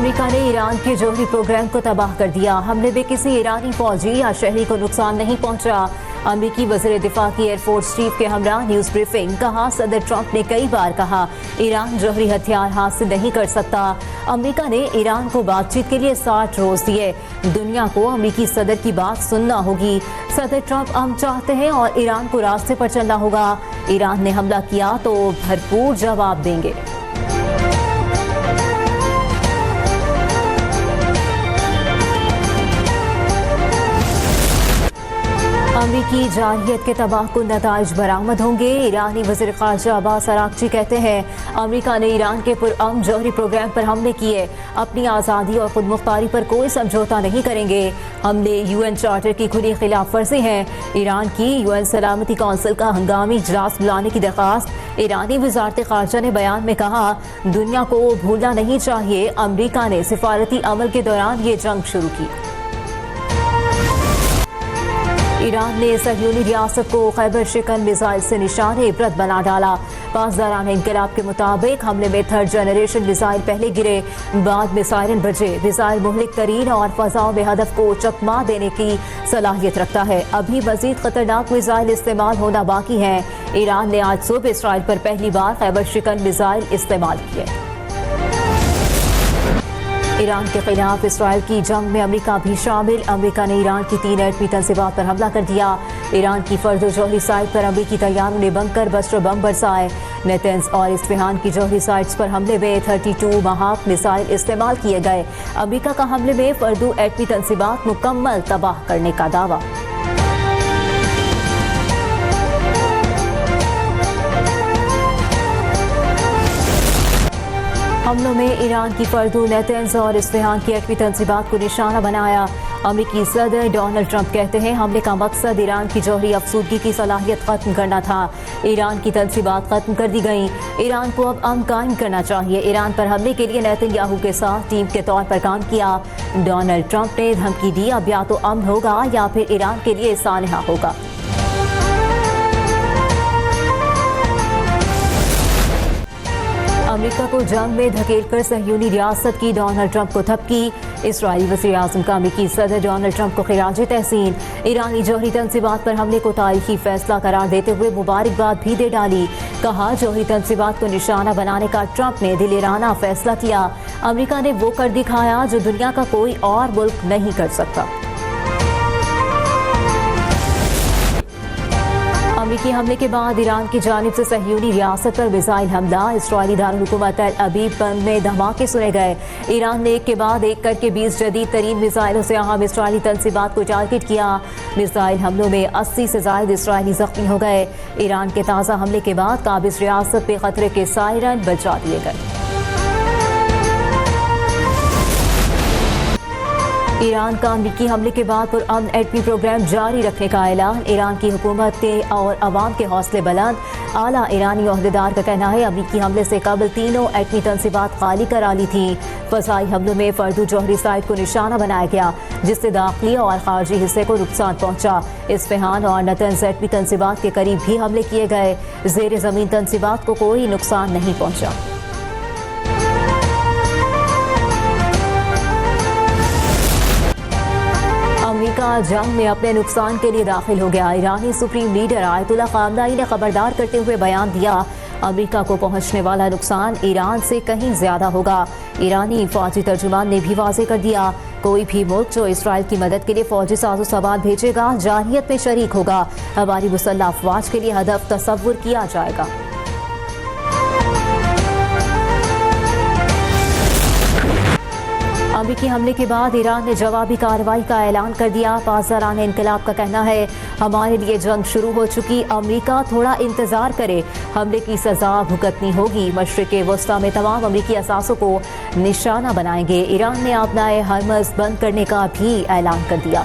America ने Iran के जौहरी programme को तबाह कर दिया। हमले में किसी ईरानी फौजी या शहरी को नुकसान नहीं पहुंचा। अमेरिकी वज़ीर दिफा की एयरफोर्स चीफ के हमरा न्यूज ब्रीफिंग। कहा, सदर ट्रंप ने कई बार कहा ईरान जौहरी हथियार हासिल नहीं कर सकता। अमेरिका ने ईरान को बातचीत के लिए 60 रोज दिए। दुनिया को अमेरिकी सदर की बात सुनना होगी। सदर ट्रंप अमन चाहते हैं और ईरान को रास्ते पर चलना होगा। ईरान ने हमला किया तो भरपूर जवाब देंगे। अमेरिकी जारहियत के तबाहकुन नताइज बरामद होंगे। ईरानी वज़ीर ख़ारजा अब्बास अराग़ची कहते हैं अमेरिका ने ईरान के पुरअमन जौहरी प्रोग्राम पर हमले किए। अपनी आज़ादी और खुद मुख्तारी पर कोई समझौता नहीं करेंगे। हमले UN चार्टर की खुली खिलाफ वर्जी है। ईरान की UN सलामती कौंसिल का हंगामी इजलास बुलाने की दरख्वास्त। ईरानी वज़ारत ख़ारजा ने बयान में कहा, दुनिया को भूलना नहीं चाहिए अमेरिका ने सिफारती अमल के दौरान ये जंग शुरू की। ईरान ने सहयूनी रियासत को खैबर शिकन मिसाइल से निशान इबरत बना डाला। पासदारान इंकलाब के मुताबिक हमले में 3rd जनरेशन मिसाइल पहले गिरे, बाद में सायरन बजे। मिसाइल मुहलिक तरीन और फजाओं में हदफ को चकमा देने की सलाहियत रखता है। अभी मजीद खतरनाक मिसाइल इस्तेमाल होना बाकी है। ईरान ने आज सुबह इसराइल पर पहली बार खैबर शिकन मिसाइल इस्तेमाल किए। ईरान के खिलाफ इसराइल की जंग में अमेरिका भी शामिल। अमेरिका ने ईरान की 3 एटमी तंसीबात पर हमला कर दिया। ईरान की फर्दो जौहरी साइट पर अमेरिकी तैयारों ने बंकर बस्टर बम बरसाए। नेतन्स और इस्फहान की जौहरी साइट्स पर हमले में 32 महाक मिसाइल इस्तेमाल किए गए। अमेरिका का हमले में फर्दो एटमी तंसीबात मुकम्मल तबाह करने का दावा। हमलों में ईरान की फर्दो, नेतन्स और इस्फहान की एटमी तंसीबात को निशाना बनाया। अमेरिकी सदर डोनाल्ड ट्रंप कहते हैं हमले का मकसद ईरान की जौहरी अफसूदगी की सलाहियत खत्म करना था। ईरान की तंसीबात खत्म कर दी गई। ईरान को अब अमन कायम करना चाहिए। ईरान पर हमले के लिए नेतन्याहू के साथ टीम के तौर पर काम किया। डोनाल्ड ट्रंप ने धमकी दी, अब या तो अमन होगा या फिर ईरान के लिए सानहा होगा। अमेरिका को जंग में धकेलकर सहयूनी रियासत की डोनाल्ड ट्रंप को थपकी। इसराइली वज़ीर आज़म का अमेरिकी सदर डोनाल्ड ट्रंप को खिराज तहसीन। ईरानी जौहरी तंसीबात पर हमले को तारीखी फैसला करार देते हुए मुबारकबाद भी दे डाली। कहा, जौहरी तंसीबात को निशाना बनाने का ट्रंप ने दिलेराना फैसला किया। अमेरिका ने वो कर दिखाया जो दुनिया का कोई और मुल्क नहीं कर सकता। अमेरिकी हमले के बाद ईरान की जानिब से सहयूनी रियासत पर मिसाइल हमला। इसराइली दारुल-हुकूमत तल अबीब में धमाके सुने गए। ईरान ने एक के बाद एक करके 20 जदीद तरीन मिसाइलों से अहम इसराइली तंसीबात को टारगेट किया। मिसाइल हमलों में 80 से ज्यादा इसराइली जख्मी हो गए। ईरान के ताज़ा हमले के बाद काबिज रियासत पे खतरे के सायरन बजा दिए गए। ईरान का अमेरिकी हमले के बाद पुरअमन एटमी प्रोग्राम जारी रखने का ऐलान। ईरान की हुकूमत के और अवाम के हौसले बुलंद। आला ईरानी ओहदेदार का कहना है अमेरिकी हमले से कबल तीनों एटमी तंसीबात खाली करा ली थी। फसाई हमलों में फर्दो जौहरी साइट को निशाना बनाया गया, जिससे दाखिली और खारजी हिस्से को नुकसान पहुंचा। इस्फहान और नेतन्स एटमी तंसीबात के करीब भी हमले किए गए। जेर जमीन तंसीबात को कोई नुकसान नहीं पहुंचा। अमेरिका जंग में अपने नुकसान के लिए दाखिल हो गया। ईरानी सुप्रीम लीडर आयतुल्लाह ख़ामनेई ने खबरदार करते हुए बयान दिया, अमेरिका को पहुंचने वाला नुकसान ईरान से कहीं ज्यादा होगा। ईरानी फौजी तर्जुमान ने भी वाज़ेह कर दिया, कोई भी मुल्क जो इसराइल की मदद के लिए फौजी साजो सामान भेजेगा जारहियत में शरीक होगा। हमारी मुसल्लह अफवाज के लिए हदफ तस्वुर किया जाएगा। अमेरिकी हमले के बाद ईरान ने जवाबी कार्रवाई का ऐलान कर दिया। पासदारान इंकलाब का कहना है हमारे लिए जंग शुरू हो चुकी, अमेरिका थोड़ा इंतजार करे, हमले की सजा भुगतनी होगी। मशरिक़ वस्ता में तमाम अमेरिकी असासों को निशाना बनाएंगे। ईरान ने आपनाए हरमज़ बंद करने का भी ऐलान कर दिया।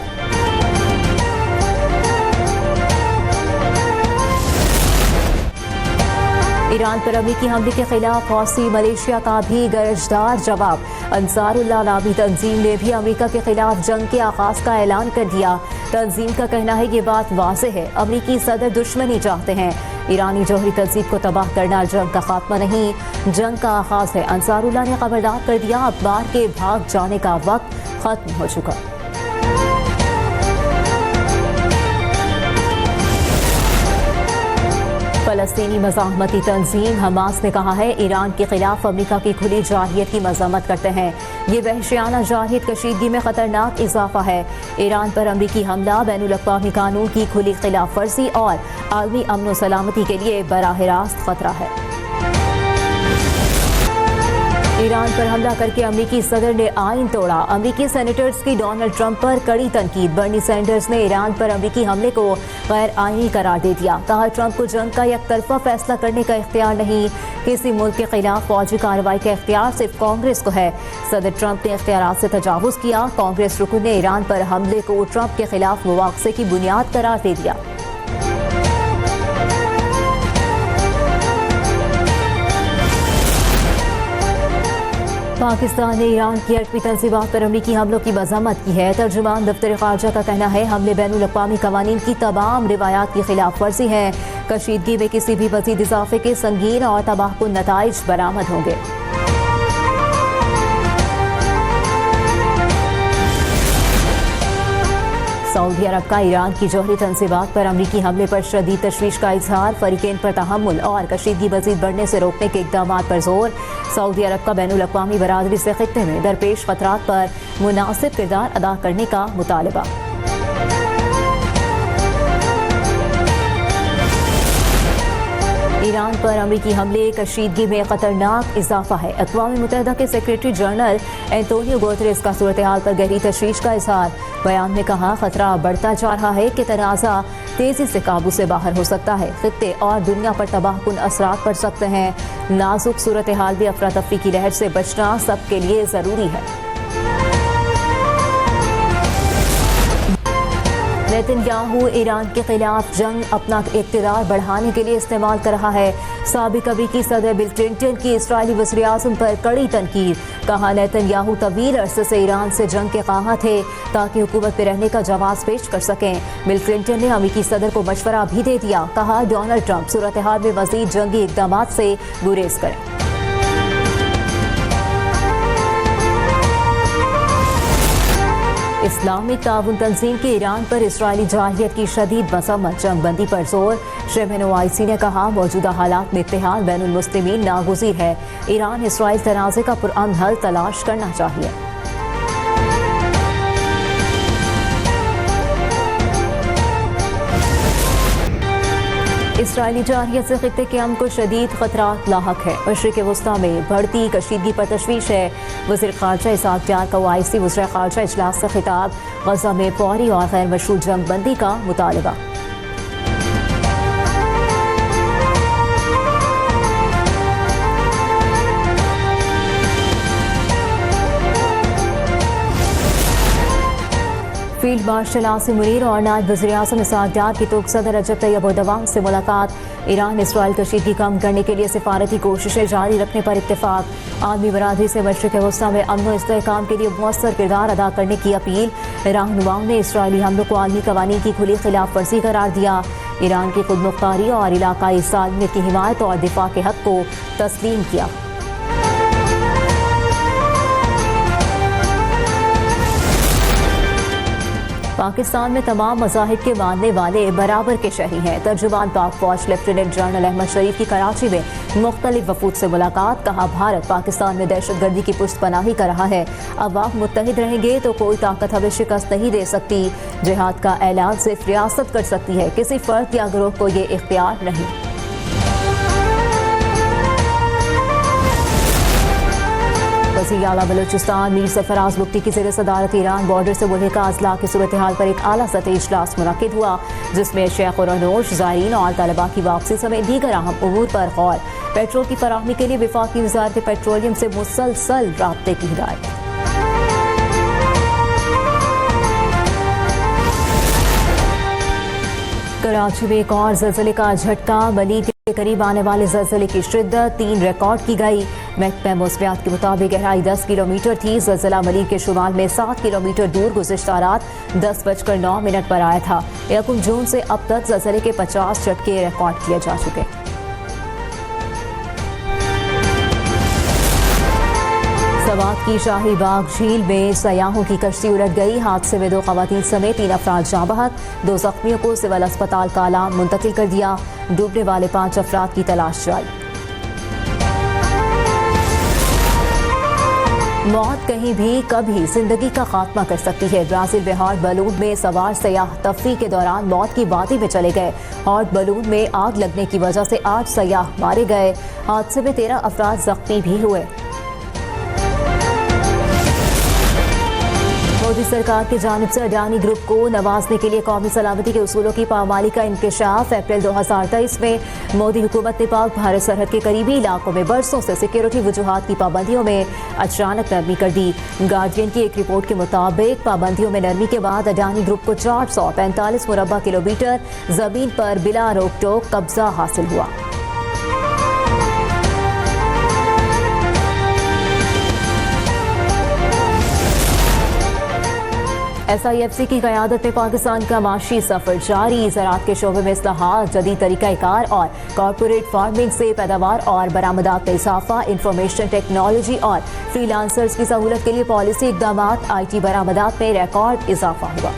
ईरान पर अमेरिकी हमले के खिलाफ हौसी मलेशिया का भी गरजदार जवाब। अंसारुल्लाह नामी तंजीम ने भी अमेरिका के खिलाफ जंग के आगाज का ऐलान कर दिया। तंजीम का कहना है ये बात वाज़ेह है, अमेरिकी सदर दुश्मनी चाहते हैं। ईरानी जौहरी तहजीब को तबाह करना जंग का खात्मा नहीं, जंग का आगाज है। अंसारुल्लाह ने खबरदार कर दिया, अखबार के भाग जाने का वक्त खत्म हो चुका। फलस्तीनी मज़ाहमती तंजीम हमास ने कहा है, ईरान के खिलाफ अमेरिका की खुली जारहियत की मज़म्मत करते हैं। ये वहशियाना जारहियत कशीदगी में खतरनाक इजाफा है। ईरान पर अमेरिकी हमला बैनुल-अक़वामी कानून की खुली खिलाफ वर्जी और आलमी अमन व सलामती के लिए बराह रास्त खतरा है। ईरान पर हमला करके अमेरिकी सदर ने आइन तोड़ा। अमेरिकी सेनेटर्स की डोनाल्ड ट्रंप पर कड़ी तनकीद। बर्नी सैंडर्स ने ईरान पर अमेरिकी हमले को गैर आईनी करार दे दिया। कहा, ट्रंप को जंग का एकतरफा फैसला करने का इख्तियार नहीं, किसी मुल्क के खिलाफ फौजी कार्रवाई का इख्तियार सिर्फ कांग्रेस को है। सदर ट्रंप ने इख्तियारात से तजावुज किया। कांग्रेस रुकन ने ईरान पर हमले को ट्रंप के खिलाफ मुआवजे की बुनियाद करार दे दिया। पाकिस्तान ने ईरान की 8वीं तंजीमात पर अमेरिकी हमलों की मज़म्मत की है। तर्जुमान दफ्तर ख़ारजा का कहना है, हमले बैनुल-अक़वामी क़वानीन की तमाम रिवायात की खिलाफ वर्जी है। कशीदगी में किसी भी मज़ीद इजाफे के संगीन और तबाहकुन नताइज बरामद होंगे। सऊदी अरब का ईरान की जौहरी तंजीमात पर अमेरिकी हमले पर शदीद तशवीश का इजहार। फरीकैन पर तहम्मुल और कशीदगी मज़ीद बढ़ने से रोकने के इक़दामात पर जोर। सऊदी अरब का बैनुल-अक़वामी बरादरी से खित्ते में दरपेश खतरात पर मुनासिब किरदार अदा करने का मुतालबा। ईरान पर अमेरिकी हमले कशीदगी में खतरनाक इजाफा है। अक़वाम मुत्तहिदा के सेक्रेटरी जनरल एंटोनियो गुतेरेस का सूरत हाल पर गहरी तशवीश का इजहार। बयान में कहा, खतरा बढ़ता जा रहा है कि तनाज़ा तेजी से काबू से बाहर हो सकता है। खित्ते और दुनिया पर तबाहकुन असरात पड़ सकते हैं। नाजुक सूरत हाल में अफरा तफरी की लहर से बचना सबके लिए ज़रूरी है। नेतन्याहू ईरान के खिलाफ जंग अपना इक़्तिदार बढ़ाने के लिए इस्तेमाल कर रहा है। साबिक अमेरिकी सदर बिल क्लिंटन की इस्राईली वज़ीर-ए-आज़म पर कड़ी तनकीद। कहा, नेतन्याहू तवील अरसे से ईरान से जंग के ख़्वाह थे ताकि हुकूमत में रहने का जवाब पेश कर सकें। बिल क्लिंटन ने अमेरिकी सदर को मशवरा भी दे दिया। कहा, डोनाल्ड ट्रंप सूरत हाल में मज़ीद जंगी इक़दामात से गुरेज करें। इस्लामिक ताउन तंजीम की ईरान पर इस्राईली जारहियत की शदीद मज़म्मत। जंगबंदी पर जोर। शेमन ओआईसी ने कहा, मौजूदा हालात में इत्तेहाद बैनुल मुस्लिमीन नागुज़ीर है। ईरान इसराइल तनाज़े का पुरअमन हल तलाश करना चाहिए। इसराइली जारहियत से खित्ते के अमन को शदीद खतरात लाहक है। मशरिक़ वस्ता में बढ़ती कशीदगी पर तशवीश है। वज़ीर ख़ारजा इसहाक़ डार का ओआईसी वज़ीर ख़ारजा इजलास से खिताब। गज़ा में फौरी और गैर मशरूत जंगबंदी का मुतालबा। फील्ड मार्शल आसिम मुनीर और नायब वज़ीर-ए-आज़म इसहाक़ डार की तुर्क सदर रजब तैयब एर्दोग़ान से मुलाकात। ईरान इसराइल कशीदगी कम करने के लिए सिफारती कोशिशें जारी रखने पर इत्तेफाक। आलमी बरादरी से मशरिक़ वस्ता में अमन व इस्तेहकाम के लिए मुअस्सर किरदार अदा करने की अपील। रहनुमाओं ने इसराइली हमलों को आलमी क़वानीन की खुली खिलाफ वर्जी करार दिया। ईरान की खुदमुख्तारी और इलाकाई सालमियत की हिमायत और दिफा के हक़ को तस्लीम किया। पाकिस्तान में तमाम मज़ाहिब के मानने वाले बराबर के शहरी हैं। तर्जुमान पाक फौज लेफ्टिनेंट जनरल अहमद शरीफ की कराची में मुख्तलिफ वफूद से मुलाकात। कहा, भारत पाकिस्तान में दहशतगर्दी की पुष्टपनाही कर रहा है। अवाम मुत्तहिद रहेंगे तो कोई ताकत हमें शिकस्त नहीं दे सकती। जिहाद का ऐलान सिर्फ रियासत कर सकती है, किसी फर्द या ग्रोह को ये इख्तियार नहीं। वज़ीर आला बलूचिस्तान मीर सरफराज बुख्ती की ज़ेर सदारत ईरान बॉर्डर से मुल्हिका अज़लाह की सूरत हाल पर एक आला सतही इजलास मुनक़िद हुआ, जिसमें शेख और नोश ज़ायरीन और तलबा की वापसी समेत दीगर अहम उमूर पर गौर। पेट्रोल की फराहमी के लिए वफाकी वज़ारत पेट्रोलियम से मुसलसल राब्ते की हिदायत। कराची में एक और ज़लज़ले का झटका। मलीक के करीब आने वाले ज़लज़ले की शिद्दत 3 रिकॉर्ड की गई। महकमा मौसमियात के मुताबिक गहराई 10 किलोमीटर थी। ज़लज़ला मलीक के शुमाल में 7 किलोमीटर दूर गुज़िश्ता रात 10:09 पर आया था। 1 जून से अब तक ज़लज़ले के 50 झटके रिकॉर्ड किए जा चुके। सवात की शाही बाग झील में सयाहों की कश्ती उलट गई। हादसे में 2 खवातीन समेत 3 अफराद जाँ बहक। 2 जख्मियों को सिविल अस्पताल काला मुंतकिल कर दिया। डूबने वाले 5 अफराद की तलाश जारी। मौत कहीं भी कभी जिंदगी का खात्मा कर सकती है। ब्राजील में हॉट बलून में सवार सयाह तफरीह के दौरान मौत की वादी में चले गए। हॉट बलून में आग लगने की वजह से 8 सयाह मारे गए। हादसे में 13 अफराद जख्मी भी हुए। मोदी सरकार की जानिब से अडानी ग्रुप को नवाजने के लिए कौमी सलामती के उसूलों की पामाली का इंकशाफ। अप्रैल 2023 में मोदी हुकूमत ने पाक भारत सरहद के करीबी इलाकों में बरसों से सिक्योरिटी वजूहात की पाबंदियों में अचानक नरमी कर दी। गार्डियन की एक रिपोर्ट के मुताबिक पाबंदियों में नरमी के बाद अडानी ग्रुप को 445 मुरब्बा किलोमीटर जमीन पर बिला रोक टोक कब्जा हासिल हुआ। SIFC की क़यादत में पाकिस्तान का माशी सफर जारी। ज़राअत के शोबे में इस्लाहात, जदीद तरीक़ाकार और कॉर्पोरेट फार्मिंग से पैदावार और बरामदात में इजाफा, इंफॉर्मेशन टेक्नोलॉजी और फ्रीलांसर्स की सहूलत के लिए पॉलिसी इक़दामात, IT बरामदात में रिकॉर्ड इजाफा हुआ।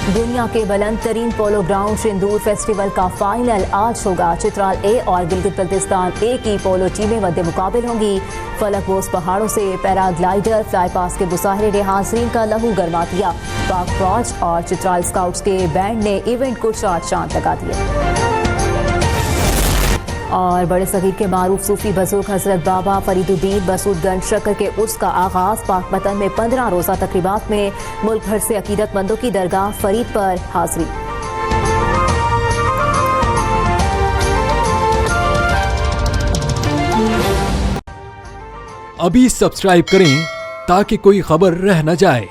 दुनिया के बुलंद तरीन पोलो ग्राउंड सिंदूर फेस्टिवल का फाइनल आज होगा। चित्राल A और गिलगित बल्तिस्तान A की पोलो टीमें मद्दे मुकाबिल होंगी। फलकबोस पहाड़ों से पैराग्लाइडर फ्लाई पास के मुजाहरे ने हाज़रीन का लहू गरमा दिया। पाक फौज और चित्राल स्काउट्स के बैंड ने इवेंट को 4 चांद लगा दिए। और बड़े सगीर के मारूफ सूफी बुजुर्ग हजरत बाबा फरीदुद्दीन बसूदगंज शक्कर के उर्स का आगाज। पाक वतन में 15 रोज़ा तकरीबात में मुल्क भर से अकीदतमंदों की दरगाह फरीद पर हाजिरी। अभी सब्सक्राइब करें ताकि कोई खबर रह न जाए।